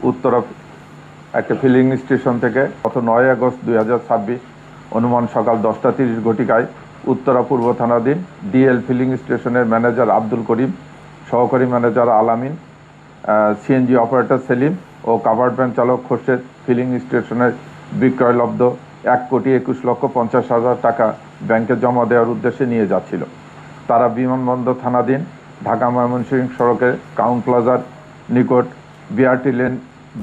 উত্তরা একটা filling station থেকে গত 9 আগস্ট 2026 অনুমান সকাল 10:30 ঘটিকায় উত্তরা পূর্ব থানাধীন ডিএল ফিলিং স্টেশনের ম্যানেজার আব্দুল করিম, সহকারী ম্যানেজার আলামিন, সিএনজি অপারেটর সেলিম ও কাভার্ড ভ্যান চালক খোরশেদ ফিলিং স্টেশনের বিক্রয়লব্ধ 1,21,50,000 টাকা ব্যাংকে জমা দেওয়ার উদ্দেশ্যে নিয়ে যাচ্ছিল। তারা বিমানবন্দর থানাধীন ঢাকা ময়মনসিংহ সড়কের কাউন্ট প্লাজার নিকট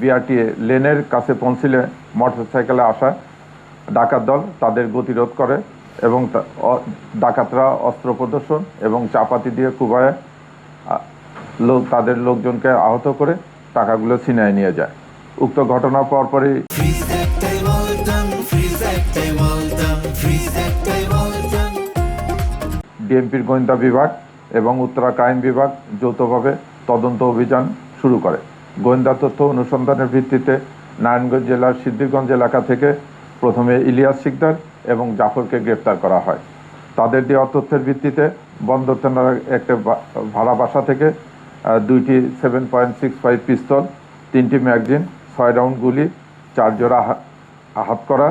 বিআরটি লেনের কাছে পৌঁছলে মোটরসাইকেলে আসা ডাকাত দল তাদের গতিরোধ করে এবং ডাকাতরা অস্ত্র প্রদর্শন এবং চাপাতি দিয়ে কুবায় তাদের লোকজনকে আহত করে টাকাগুলো ছিনিয়ে নিয়ে যায়। উক্ত ঘটনার পরপরই ডিএমপির গোয়েন্দা বিভাগ এবং উত্তরা ক্রাইম বিভাগ যৌথভাবে তদন্ত অভিযান শুরু করে। গোয়েন্দা তথ্য অনুসন্ধানের ভিত্তিতে নারায়ণগঞ্জ জেলার সিদ্ধিরগঞ্জ এলাকা থেকে প্রথমে ইলিয়াস শিকদার এবং জাফরকে গ্রেপ্তার করা হয়। তাদের দেওয়া তথ্যের ভিত্তিতে বন্দর থানার একটা ভাড়া বাসা থেকে 2টি 7.65 পিস্তল, 3টি ম্যাগাজিন, 6 রাউন্ড গুলি, 4 জোড়া হাত করা,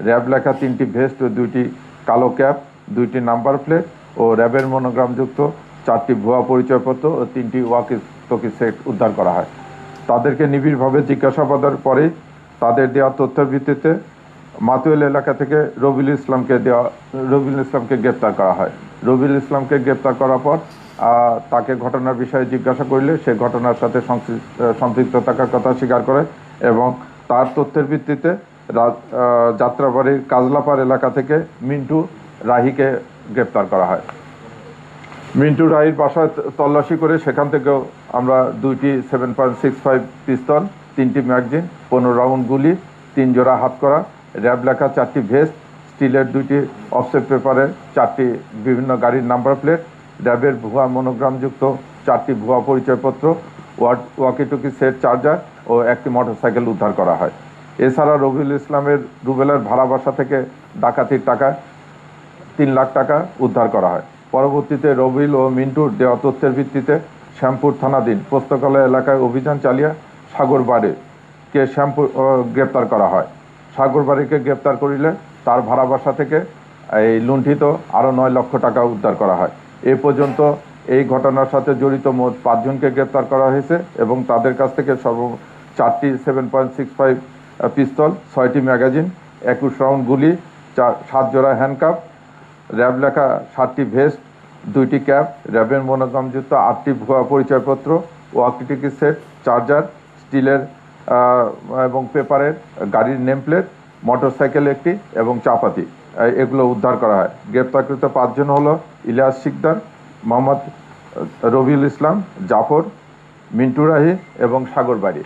র্যাব লেখা 3টি ভেস্ট ও 2টি কালো ক্যাপ, 2টি নাম্বার প্লেট ও র্যাবের মনোগ্রামযুক্ত 4টি ভুয়া পরিচয়পত্র ও 3টি ওয়াকি-টকি সেট উদ্ধার করা হয়। তাদেরকে নিবিড়ভাবে জিজ্ঞাসাবাদের পরেই তাদের দেওয়া তথ্যের ভিত্তিতে মাতুয়েল এলাকা থেকে রবিউল ইসলামকে গ্রেপ্তার করা হয়। রবিউল ইসলামকে গ্রেপ্তার করার পর তাকে ঘটনার বিষয়ে জিজ্ঞাসা করলে সে ঘটনার সাথে সম্পৃক্ত থাকার কথা স্বীকার করে এবং তার তথ্যের ভিত্তিতে যাত্রাবাড়ির কাজলাপাড় এলাকা থেকে মিন্টু রাহিকে গ্রেপ্তার করা হয়। মিন্টু রাহির বাসায় তল্লাশি করে সেখান থেকেও আমরা 2টি 7.65 পিস্তল, 3টি ম্যাগাজিন, 15 রাউন্ড গুলি, 3 জোড়া হাত করা, র্যাব লেখা 4টি ভেস্ট, স্টিলের 2টি অফসেট পেপারের 4টি বিভিন্ন গাড়ির নাম্বার প্লেট, র্যাবের ভুয়া মনোগ্রামযুক্ত 4টি ভুয়া পরিচয়পত্র, ওয়াকিটকি সেট চার্জার ও একটি মোটরসাইকেল উদ্ধার করা হয়। এছাড়া রুবেলের ভাড়া বাসা থেকে ডাকাতির টাকায় 3 লাখ টাকা উদ্ধার করা হয়। পরবর্তীতে রবিউল ও মিন্টুর দেওয়া তথ্যের ভিত্তিতে শ্যামপুর থানাধীন পোস্তকালয় এলাকায় অভিযান চালিয়ে সাগরবাড়িকে গ্রেপ্তার করা হয়। সাগরবাড়িকে গ্রেপ্তার করিলে তার ভাড়া বাসা থেকে এই লুণ্ঠিত আরও 9 লক্ষ টাকা উদ্ধার করা হয়। এ পর্যন্ত এই ঘটনার সাথে জড়িত মোট 5 জনকে গ্রেপ্তার করা হয়েছে এবং তাদের কাছ থেকে 4টি 7.65 পিস্তল, 6টি ম্যাগাজিন, 21 রাউন্ড গুলি, 7 জোড়া হ্যান্ডকাপ, র্যাব লেখা 7টি ভেস্ট, 2টি ক্যাপ, র্যাবের মনোগ্রামযুক্ত 8টি ভুয়া পরিচয়পত্র, ওয়াকিটকি সেট, চার্জার, স্টিলের এবং পেপারের গাড়ির নেমপ্লেট, মোটরসাইকেল একটি এবং চাপাতি, এগুলো উদ্ধার করা হয়। গ্রেপ্তারকৃত 5 জন হলো ইলিয়াস শিকদার, মোহাম্মদ রবিউল ইসলাম, জাফর, মিন্টু রাহি এবং সাগরবাড়ি।